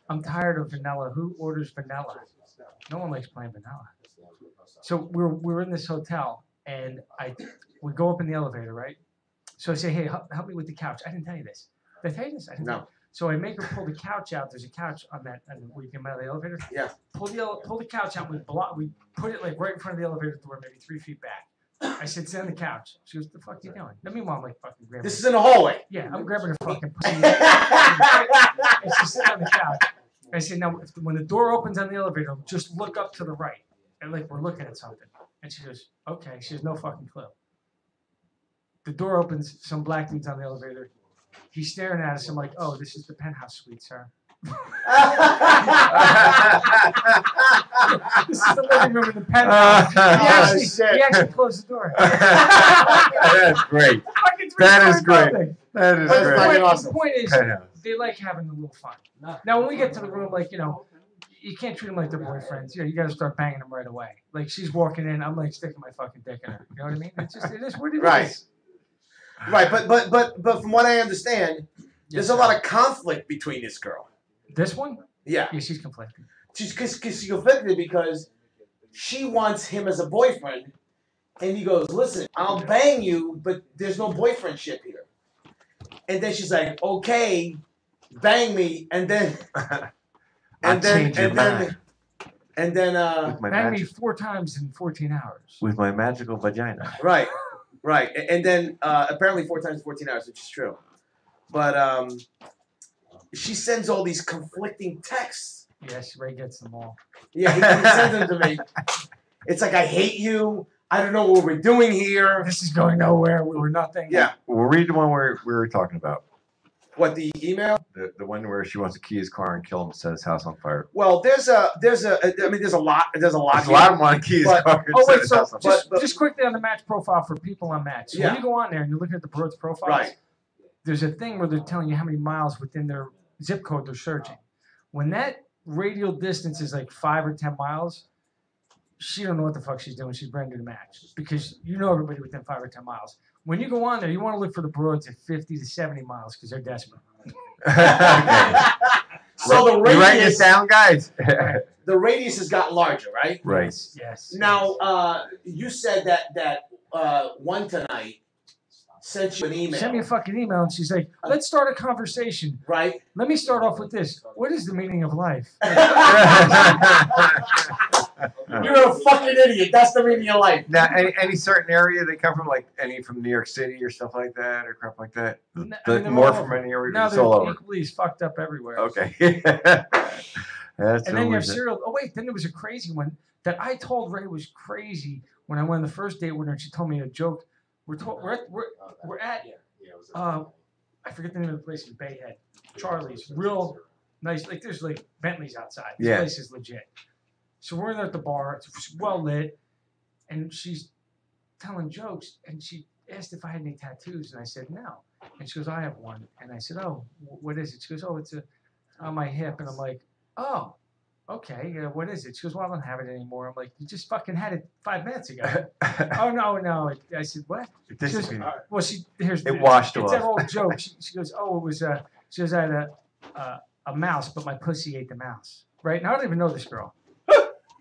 I'm tired of vanilla. Who orders vanilla? No one likes plain vanilla. So we're in this hotel, and we go up in the elevator, right? So I say, hey, help me with the couch. I didn't tell you this. Did I tell you this? I didn't tell you. No. So I make her pull the couch out. There's a couch on that, where you can out of the elevator. Yeah. Pull the couch out. We put it like right in front of the elevator door, maybe 3 feet back. I said, sit on the couch. She goes, the fuck you doing? Now, meanwhile, I'm like fucking grabbing. This is in the hallway. Yeah, I'm grabbing her fucking pussy. And she's sitting on the couch. I said, now, when the door opens on the elevator, just look up to the right. And like, we're looking at something. And she goes, okay. She has no fucking clue. The door opens, some black dude's on the elevator. He's staring at us. I'm like, oh, this is the penthouse suite, sir. This is the living room in the penthouse. He actually closed the door. That's great. That is great. That is That's great. fucking awesome. The point is, Penthouse. they like having a little fun. Now, when we get to the room, like, you know, you can't treat them like their boyfriends. You know, you got to start banging them right away. Like, she's walking in, I'm like sticking my fucking dick in her. You know what I mean? It is what it is. Right. Right, but from what I understand, there's a lot of conflict between this girl. This one? Yeah. Yeah, she's conflicted. She's conflicted because she wants him as a boyfriend, and he goes, "Listen, I'll bang you, but there's no boyfriendship here." And then she's like, "Okay, bang me," and then I'll change your mind. and then With my Bang me magic, 4 times in 14 hours. with my magical vagina. right, and then apparently 4 times 14 hours, which is true, but she sends all these conflicting texts. Yes, Ray gets them all. Yeah, he sends them to me. It's like, I hate you. I don't know what we're doing here. This is going nowhere. We were nothing. Yeah. We'll read the one we were talking about. What, the email? The one where she wants to key his car and kill him and set his house on fire. Well, there's a lot. There's a lot. There's a lot of want to key his car and set his house on fire. Just quickly on the Match profile for people on Match. So when you go on there and you're looking at the broad's profiles, Right. there's a thing where they're telling you how many miles within their zip code they're searching. When that radial distance is like 5 or 10 miles, she don't know what the fuck she's doing. She's brand new to Match because you know everybody within 5 or 10 miles. When you go on there, you want to look for the broads at 50 to 70 miles because they're desperate. So the radius. You write this down, guys. The radius has gotten larger, right? Right. Yes. Now, you said that one tonight sent you an email. Sent me a fucking email and she's like, let's start a conversation. Right. Let me start off with this. What is the meaning of life? You're a fucking idiot. That's the meaning of life. Now, any certain area they come from, like any from New York City or stuff like that, or crap like that? More from any area? No, it's all they're over. equally as fucked up everywhere. Okay. That's and then you have serial. Oh wait, then there was a crazy one that I told Ray was crazy when I went on the first date with her, and she told me a joke. We're at I forget the name of the place in Bayhead. Charlie's, real nice. Like there's like Bentleys outside. This place is legit. So we're in there at the bar. It's well lit, and she's telling jokes, and she asked if I had any tattoos, and I said no. And she goes, I have one. And I said, oh, what is it? She goes, oh, it's on my hip. And I'm like, oh, okay. What is it? She goes, well, I don't have it anymore. I'm like, you just fucking had it 5 minutes ago. Oh, no. I said, what? She goes, well, it washed off. It's that old joke. She goes, oh, it was, she goes, I had a mouse, but my pussy ate the mouse. Right? Now, I don't even know this girl.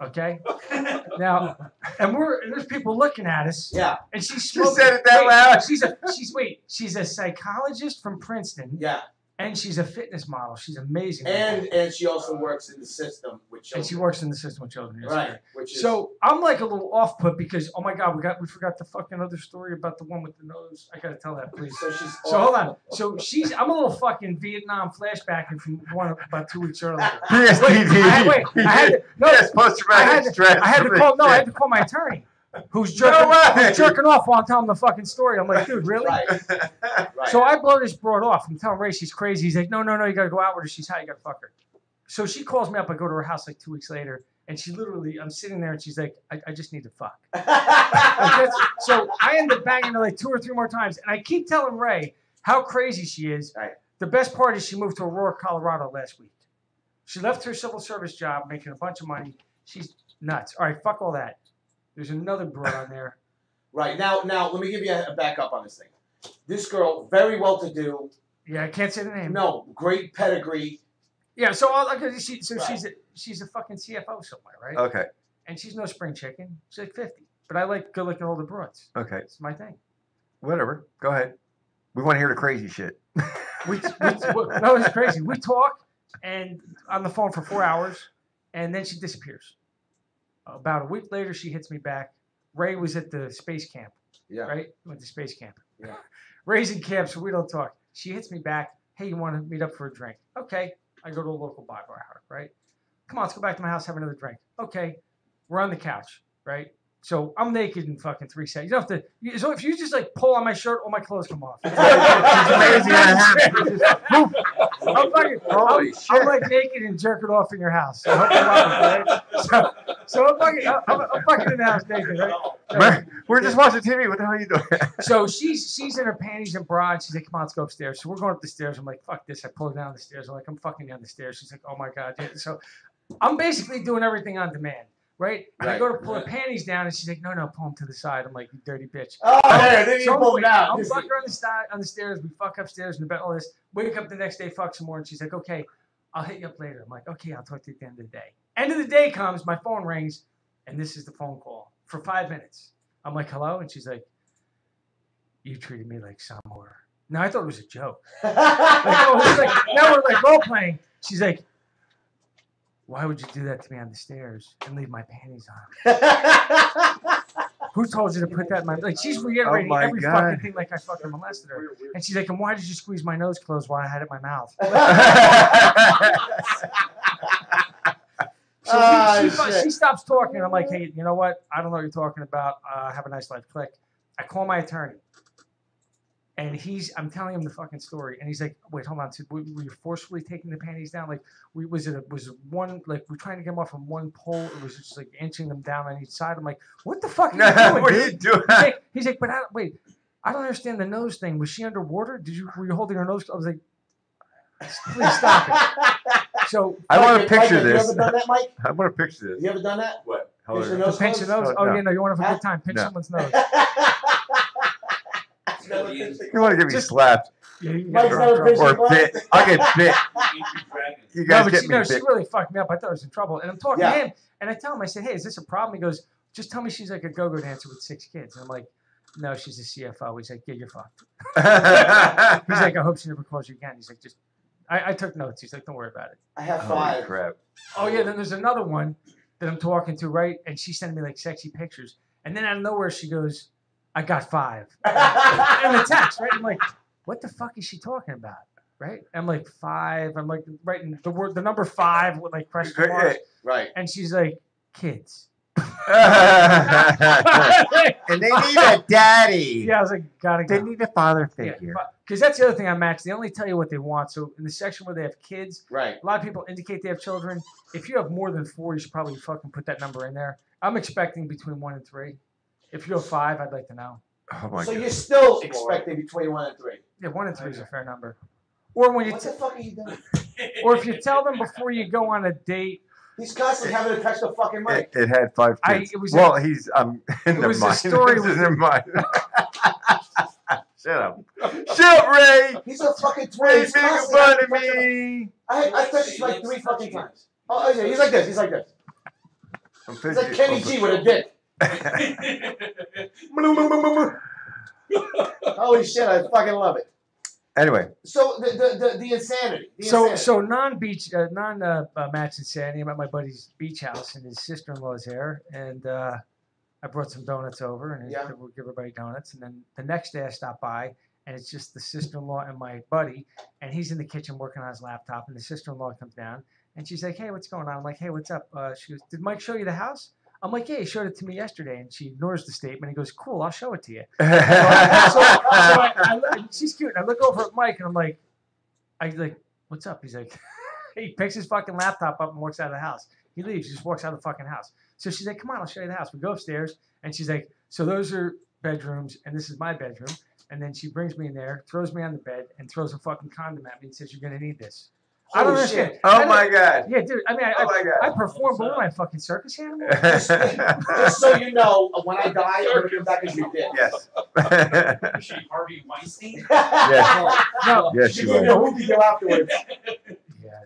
Okay. Now, and there's people looking at us. Yeah. And she's She said it that loud. She's a psychologist from Princeton. Yeah. And she's a fitness model. She's amazing. And she also works in the system with children. And she works in the system with children. Yes, right. Which is, so I'm like a little off put because oh my god, we forgot the fucking other story about the one with the nose. I gotta tell that, please. So hold on. So I'm a little fucking Vietnam flashbacking from one about 2 weeks earlier. Post-traumatic stress. I had to call my attorney. Who's jerking off while I'm telling the fucking story. I'm like, dude, really? Right. So I blow this broad off. I'm telling Ray she's crazy. He's like, no, you gotta go out with her. She's hot, you gotta fuck her. So she calls me up. I go to her house like 2 weeks later, and she literally, I'm sitting there, and she's like, I just need to fuck. So I end up banging her like 2 or 3 more times, and I keep telling Ray how crazy she is. Right. The best part is she moved to Aurora, Colorado last week. She left her civil service job, making a bunch of money. She's nuts. All right, fuck all that. There's another broad on there. Right. Now, let me give you a backup on this thing. This girl, very well-to-do. Yeah, I can't say the name. No, great pedigree. Yeah, so she's a fucking CFO somewhere, right? Okay. And she's no spring chicken. She's like 50. But I like good-looking older broads. Okay. It's my thing. Whatever. Go ahead. We want to hear the crazy shit. No, it's crazy. We talk and on the phone for 4 hours, and then she disappears. About a week later, she hits me back. Ray was at the space camp. Yeah. Right? Went to space camp. Yeah. Ray's in camp, so we don't talk. She hits me back. Hey, you want to meet up for a drink? Okay. I go to a local bar, right? Come on, let's go back to my house, have another drink. Okay. We're on the couch, right? So I'm naked in fucking 3 seconds. You don't have to. So if you just like pull on my shirt, all my clothes come off. It's amazing. I'm like naked and jerking off in your house. I hope you love it, right? So I'm fucking in the house naked, right? We're just watching TV. What the hell are you doing? So she's in her panties and bra. And she's like, "Come on, let's go upstairs." So we're going up the stairs. I'm like, "Fuck this!" I pull her down the stairs. I'm like, "I'm fucking down the stairs." She's like, "Oh my god!" So I'm basically doing everything on demand. Right? I go to pull her panties down, and she's like, no, pull them to the side. I'm like, you dirty bitch. Oh, yeah, then you pull them down. I'll fuck her on the stairs. We fuck upstairs in the bed, all this. Wake up the next day, fuck some more. And she's like, okay, I'll hit you up later. I'm like, okay, I'll talk to you at the end of the day. End of the day comes, my phone rings, and this is the phone call for 5 minutes. I'm like, hello? And she's like, you treated me like some whore. No, I thought it was a joke. Now we're like role playing. She's like, why would you do that to me on the stairs and leave my panties on? Who told you to put that in my... Like, she's reiterating every fucking thing like I fucking molested her. And she's like, and why did you squeeze my nose closed while I had it in my mouth? She stops talking. I'm like, hey, you know what? I don't know what you're talking about. Have a nice life. Click. I call my attorney. And I'm telling him the fucking story, and he's like, "Wait, hold on. So were you forcefully taking the panties down? Like, was it one? Like, we're trying to get them off on one pole, or was it just like inching them down on each side?" I'm like, "What the fuck are you doing? What are you doing? He's like, "But wait, I don't understand the nose thing. Was she underwater? Were you holding her nose?" I was like, "Please stop it." So I want to picture Mike, this. You ever done that, Mike? I want to picture this. You ever done that? What? Pinch your nose? pinch your nose? No, Oh no. yeah, no. You want to have a good time? Pinch No. someone's nose. You want to get me slapped Mike's never pinched or your bit? I'll get bit. You No, guys but get she, me no, she bit. really fucked me up. I thought I was in trouble. And I'm talking Yeah. to him, and I tell him, I said, "Hey, is this a problem?" He goes, "Just tell me she's like a go-go dancer with 6 kids." And I'm like, "No, she's a CFO." He's like, "Yeah, you're fucked." He's like, "I hope she never calls you again." He's like, "Just," I took notes. He's like, "Don't worry about it." I have Holy 5. crap. Oh yeah, then there's another one that I'm talking to, right? And she sent me like sexy pictures, and then out of nowhere she goes, "I got 5." And the text, right? I'm like, "What the fuck is she talking about?" Right? I'm like 5. I'm like writing the number 5 with like question marks, Right. and she's like, "Kids." And they need a daddy. Yeah, I was like, "Gotta go." They need a father figure. Because that's the other thing I match. They only tell you what they want. So in the section where they have kids, Right. a lot of people indicate they have children. If you have more than 4, you should probably fucking put that number in there. I'm expecting between 1 and 3. If you have 5, I'd like to know. Oh my So God. you're still expecting between 1 and 3. Yeah, 1 and 3 is a fair number. Or when you, What the fuck are you doing? or if you tell them before you go on a date. He's constantly having to touch the fucking mic. It had 5 I- kids. it was Well, a- he's it never was a mind. story This with- is never mind. Shut up. Shut up, Ray. He's a fucking twin. Ray's He's making constantly fun having of to touch the mic. me. I touched his mic 3 fucking times. Oh yeah, he's like this. He's like this. I'm He's like Kenny G with a dick. Holy shit! I fucking love it. Anyway, So the insanity. The So insanity. so match insanity. I'm at my buddy's beach house, and his sister-in-law's there, and I brought some donuts over, and Yeah. we'll give everybody donuts. And then the next day I stopped by, and it's just the sister-in-law and my buddy, and he's in the kitchen working on his laptop, and the sister-in-law comes down, and she's like, "Hey, what's going on?" I'm like, "Hey, what's up?" She goes, "Did Mike show you the house?" I'm like, "Yeah, he showed it to me yesterday," and she ignores the statement. He goes, "Cool, I'll show it to you." She's cute. And I look over at Mike, and I'm like, "What's up?" He's like, he picks his fucking laptop up and walks out of the house. He leaves. He just walks out of the fucking house. So she's like, "Come on, I'll show you the house." We go upstairs, and she's like, "So those are bedrooms, and this is my bedroom." And then she brings me in there, throws me on the bed, and throws a fucking condom at me and says, "You're gonna need this." I don't Holy understand. shit. Oh my God. Yeah, dude. I mean, Oh my I God. perform, but what am I, a fucking circus animal? Just so you know, when I die, I'm gonna come back as your dick. Yes. Is she Harvey Weinstein? Yes. No. Yes, She she gave me will. a movie deal afterwards.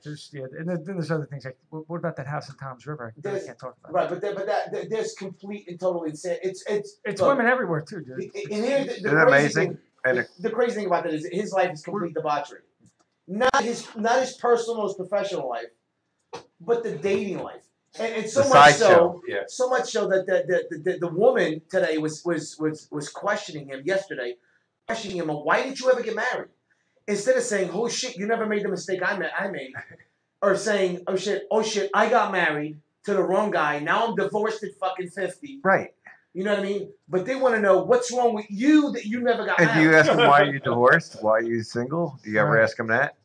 And then there's other things like what about that house in Tom's River? I really can't talk about. Right, but there's complete and total insanity. It's look, women everywhere too, dude. And here, the Isn't it crazy amazing? thing- And the crazy thing about that is his life is complete debauchery. Not his personal, his professional life, but the dating life. And so the much sideshow. so, Yeah. so much so that the woman today was questioning him yesterday, questioning him, why did you ever get married? Instead of saying, "Oh shit, you never made the mistake I made," or saying, "Oh shit, I got married to the wrong guy. Now I'm divorced at fucking 50." Right. You know what I mean? But they want to know what's wrong with you that you never got And do married. you ask them why you divorced? Why you single? Do you ever Right. ask them that?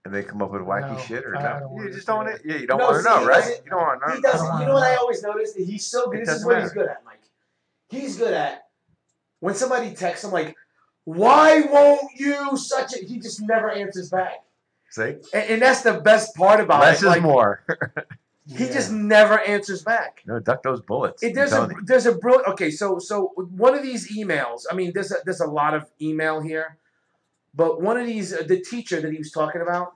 And they come up with wacky No, shit or I no? don't You wanna just do don't. that. Yeah, you don't No, want to see, know, he right? doesn't- You don't want to know. He does. I don't You know what wanna I know. always noticed? He's so good. It This is doesn't what he's matter. good at, Mike. He's good at when somebody texts him like, "Why won't you?" Such a. He just never answers back, See, and that's the best part about less it. is Like, more. he just never answers back. No, duck those bullets. I'm There's telling you. a brilliant. Okay, so one of these emails. I mean, there's a lot of email here, but one of these, the teacher that he was talking about,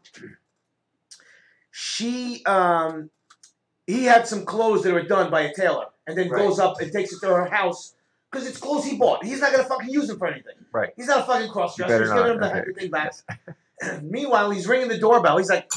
he had some clothes that were done by a tailor, and then Right. goes up and takes it to her house because it's clothes he bought. He's not gonna fucking use them for anything. Right. He's not a fucking You cross-dresser. better He's giving him not. the Okay. thing back. Meanwhile, he's ringing the doorbell. He's like,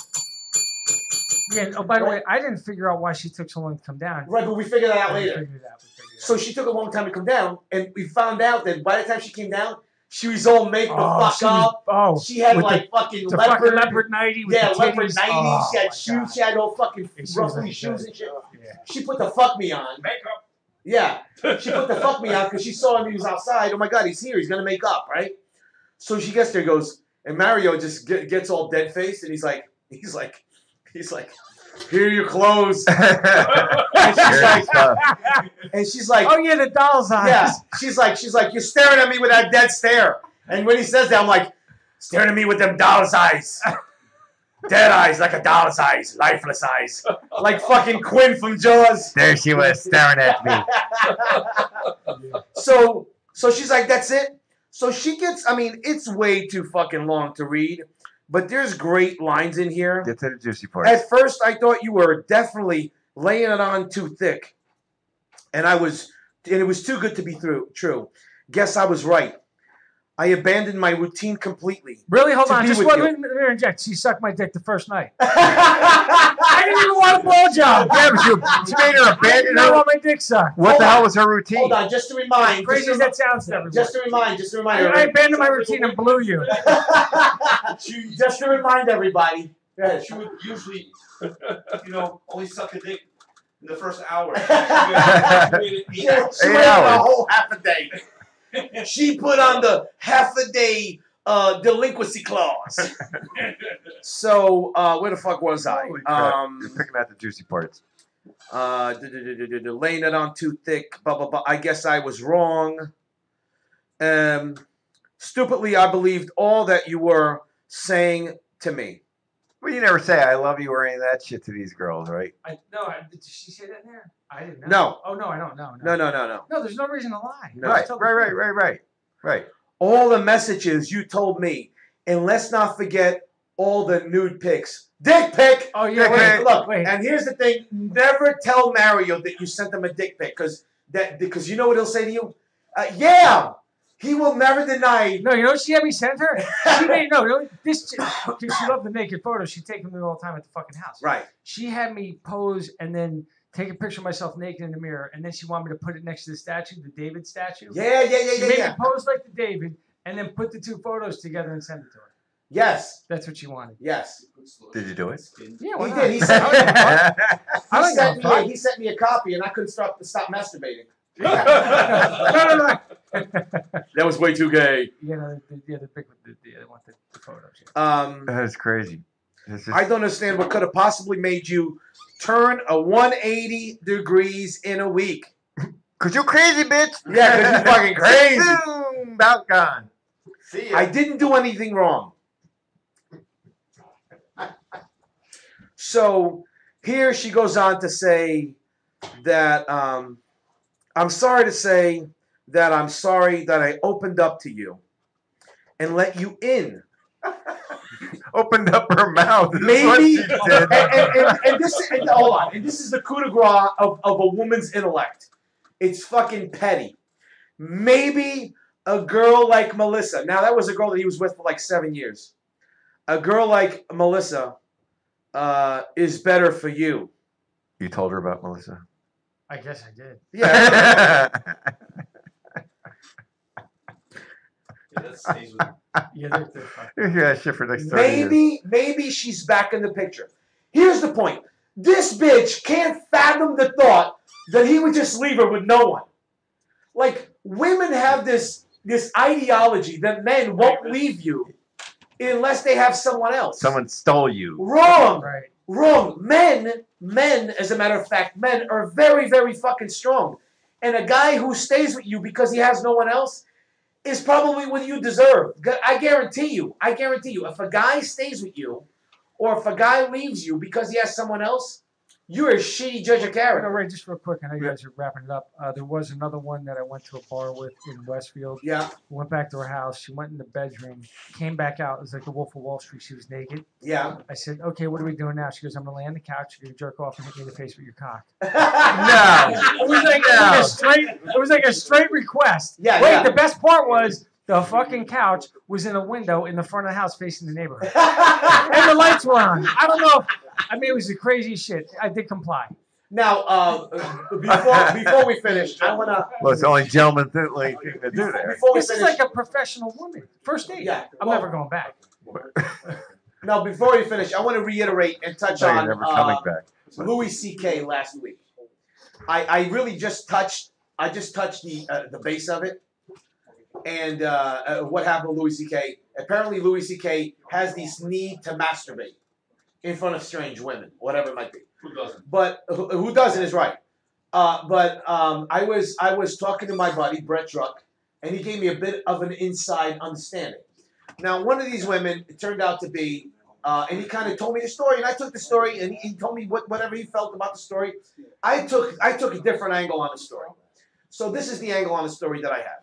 Yeah. Oh, by the way, I didn't figure out why she took so long to come down. right, but we figured that out We later. figured it out. So she took a long time to come down, and we found out that by the time she came down, she was all made the fuck she was- up. oh, She had with like fucking the leopard, fucking leopard nightie with yeah, the leopard titties. 90s. Oh, She my had shoes. God. She had all fucking Yeah, she was ruffly like shoes that. and shit. Yeah. She put the fuck me on. Makeup. Yeah, she put the fuck me on because she saw him. He was outside. Oh my god, he's here. He's gonna make up, right? So she gets there, goes, and Mario just gets all dead faced, and he's like, here are your clothes. and she's like, oh yeah, the doll's eyes. yeah. She's like, you're staring at me with that dead stare. And when he says that, I'm like, staring at me with them doll's eyes. Dead eyes, like a doll's eyes, lifeless eyes. Like fucking Quinn from Jaws. There she was, staring at me. So she's like, that's it? So she gets, I mean, it's way too fucking long to read, but there's great lines in here. Get to the juicy part. At first, I thought you were definitely laying it on too thick. And it was too good to be true. Guess I was right. I abandoned my routine completely. Really? Hold To on. be Just with one you. minute interject. She sucked my dick the first night. I didn't even want a blowjob. Yeah, but you made her I abandon didn't know her. what my dick sucked. What Hold the on. hell was her routine? Hold on, just to remind. Crazy as that sounds to everyone. Just to remind. I abandoned my routine and blew you. Just to remind everybody. Yeah, she would usually, only suck a dick in the first hour. She She waited 8 hours. waited a whole half a day. She put on the half a day delinquency clause. So where the fuck was I? Holy crap. You're picking out the juicy parts. Laying it on too thick. Blah blah blah. I guess I was wrong. Stupidly, I believed all that you were saying to me. Well, you never say I love you or any of that shit to these girls, right? Did she say that in there? I didn't know. No. Oh, no, I don't know. No. No, there's no reason to lie. No. Right. All the messages you told me, and let's not forget all the nude pics. Dick pic! Oh, yeah, Dick Look, wait. and here's the thing. Never tell Mario that you sent him a dick pic, because you know what he'll say to you? Yeah! He will never deny. No, you know what she had me send her? She made, because she loved the naked photos. She'd take them all the time at the fucking house. Right. She had me pose and then take a picture of myself naked in the mirror, and then she wanted me to put it next to the statue, the David statue. Yeah. She made me pose like the David, and then put the two photos together and send it to her. Yes. That's what she wanted. Yes. Did you do it? Yeah, why He not? did. He sent I he sent me a copy, and I couldn't stop masturbating. No. That was way too gay. The pic with they want the photos. Yeah. That is crazy. I don't understand what could have possibly made you turn a 180 degrees in a week. Cause you're crazy, bitch. Yeah, because you're fucking crazy. Boom, about gone. See ya. I didn't do anything wrong. So here she goes on to say that I'm sorry to say that I'm sorry that I opened up to you and let you in. Opened up her mouth. Maybe, Is what she did. and hold on, and this is the coup de grace of a woman's intellect. It's fucking petty. Maybe a girl like Melissa. Now that was a girl that he was with for like 7 years. A girl like Melissa is better for you. You told her about Melissa? I guess I did. Yeah. That stays with Yeah, Yeah, shit for next 30 years. Maybe she's back in the picture. Here's the point. This bitch can't fathom the thought that he would just leave her with no one. Like, women have this ideology that men won't leave you unless they have someone else. Someone stole you. Wrong. right. Wrong. Men, as a matter of fact, men are very, very fucking strong. And a guy who stays with you because he has no one else is probably what you deserve. I guarantee you. If a guy stays with you, or if a guy leaves you because he has someone else, you're a shitty judge of character. Ray, just real quick, I know you guys are wrapping it up. There was another one that I went to a bar with in Westfield. Yeah. Went back to her house. She went in the bedroom, came back out. It was like the Wolf of Wall Street. She was naked. Yeah. I said, okay, what are we doing now? She goes, I'm going to lay on the couch. You're going to jerk off and hit me in the face with your cock. No. It was like a straight request. Yeah, Wait, yeah. the best part was the fucking couch was in a window in the front of the house facing the neighborhood. And the lights were on. I don't know. It was the craziest shit. I did comply. Now, before we finish, I want to... Well, it's the only gentleman thing to do there. Before we This is finish, like a professional woman. First date. Yeah. I'm never going back. no, before we finish, I want to reiterate and touch No, you're on never coming back. Louis C.K. last week. I really just touched the base of it, And what happened with Louis C.K.? Apparently, Louis C.K. has this need to masturbate in front of strange women, whatever it might be. Who doesn't? But who doesn't is right. I was talking to my buddy Brett Druck, and he gave me a bit of an inside understanding. Now, one of these women, it turned out to be, and he kind of told me the story, and I took the story, and he told me whatever he felt about the story. I took a different angle on the story. So this is the angle on the story that I have.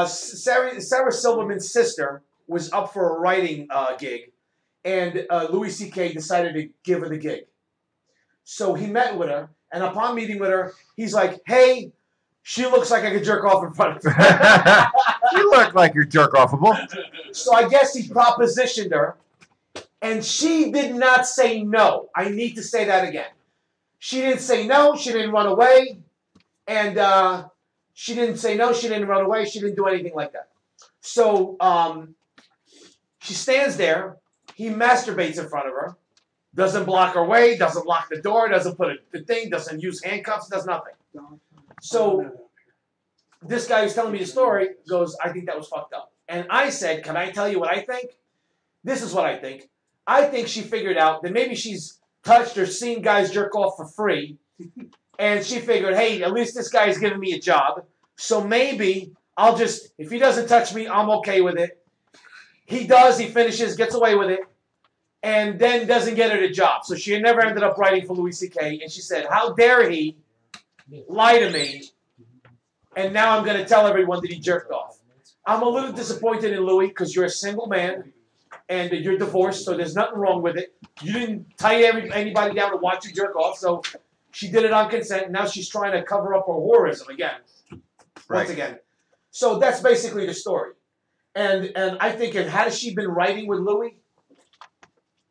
Sarah Silverman's sister was up for a writing gig, and Louis C.K. decided to give her the gig. So he met with her, and upon meeting with her, he's like, "Hey, she looks like I could jerk off in front of her." You look like you're jerk-offable. So I guess he propositioned her, and she did not say no. I need to say that again. She didn't say no. She didn't run away, and she didn't say no. She didn't run away. She didn't do anything like that. So she stands there. He masturbates in front of her. Doesn't block her way. Doesn't lock the door. Doesn't put the thing. Doesn't use handcuffs. Does nothing. So this guy who's telling me the story goes, "I think that was fucked up." And I said, "Can I tell you what I think?" This is what I think. I think she figured out that maybe she's touched or seen guys jerk off for free. And she figured, hey, at least this guy's giving me a job. So maybe I'll just, if he doesn't touch me, I'm okay with it. He does, he finishes, gets away with it, and then doesn't get her the job. So she never ended up writing for Louis C.K. And she said, how dare he lie to me, and now I'm going to tell everyone that he jerked off. I'm a little disappointed in Louis because you're a single man, and you're divorced, so there's nothing wrong with it. You didn't tie anybody down to watch you jerk off, so she did it on consent, and now she's trying to cover up her whorism again. Once again. So that's basically the story. And I think, had she been writing with Louis,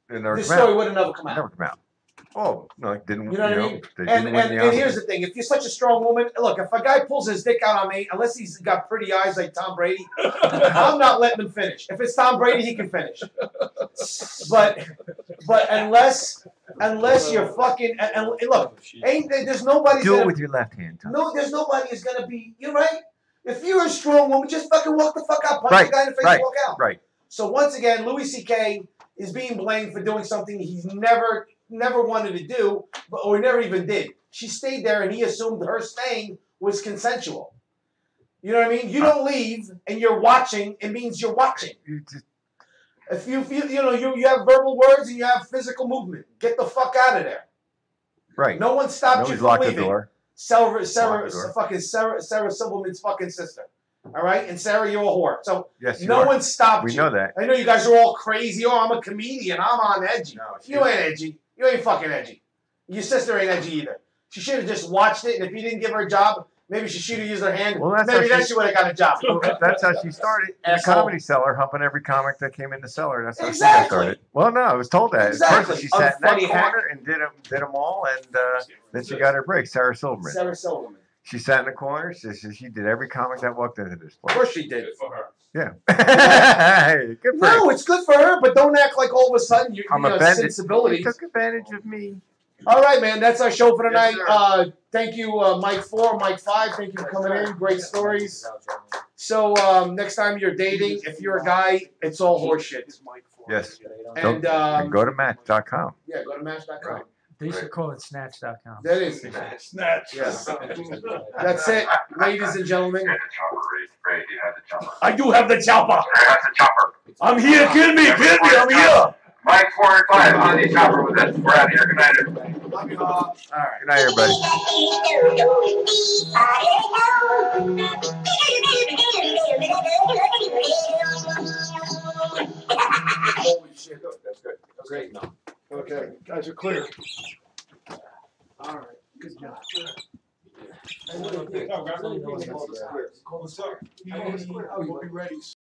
this story would have never come out. Never come out. Oh, no, it didn't. You know what I mean? And here's the thing. If you're such a strong woman, look, if a guy pulls his dick out on me, unless he's got pretty eyes like Tom Brady, I'm not letting him finish. If it's Tom Brady, he can finish. But unless you're fucking, and look, there's nobody. Do it with your left hand, Tom. No, there's nobody is going to be, you're right. If you're a strong woman, just fucking walk the fuck out, punch the guy in the face and walk out. Right. So once again, Louis C.K. is being blamed for doing something he's never wanted to do, or never even did. She stayed there, and he assumed her staying was consensual. You know what I mean? You don't leave, and you're watching. It means you're watching. If you feel, you have verbal words and you have physical movement. Get the fuck out of there. Right. No one stopped you from locked leaving. The door. Sarah Silverman's fucking sister. All right? And Sarah, you're a whore. So yes, no one stopped you. We know that. I know you guys are all crazy. Oh, I'm a comedian. I'm on edgy. No, you ain't edgy. You ain't fucking edgy. Your sister ain't edgy either. She should have just watched it, and if you didn't give her a job, maybe she should have used her hand. Well, maybe then she would have got a job. That's how she started. In the Comedy Cellar, humping every comic that came in the cellar. That's how she got started. Well, no, I was told that. Exactly. First, she sat in that corner and did them all, and then she got her break. Sarah Silverman. Sarah Silverman. She sat in the corner. She did every comic that walked into this place. Of course she did. Good for her. Yeah. Hey, good for her. It's good for her, but don't act like all of a sudden you sensibilities. You took advantage of me. All right, man. That's our show for tonight. Yes, thank you, Mike 4, Mike 5. Thank you for coming in. Great stories. So next time you're dating, if you're a guy, it's all horseshit. Yes. And go to Match.com. Yeah, go to Match.com. Right. They should call it Snatch.com. That is. Snatch. Yes. That's it, ladies and gentlemen. Ray, do you have the chopper? I do have the chopper. Ray has the chopper. I'm here. Kill me. I'm here. Mike 4 and 5 on the chopper with us. We're out of here. Good night, everybody. All right. Good night, everybody. Holy shit. That's good. That's great. No. Okay. Guys are clear. All right. Good job. Call the star. Oh, you'll be ready.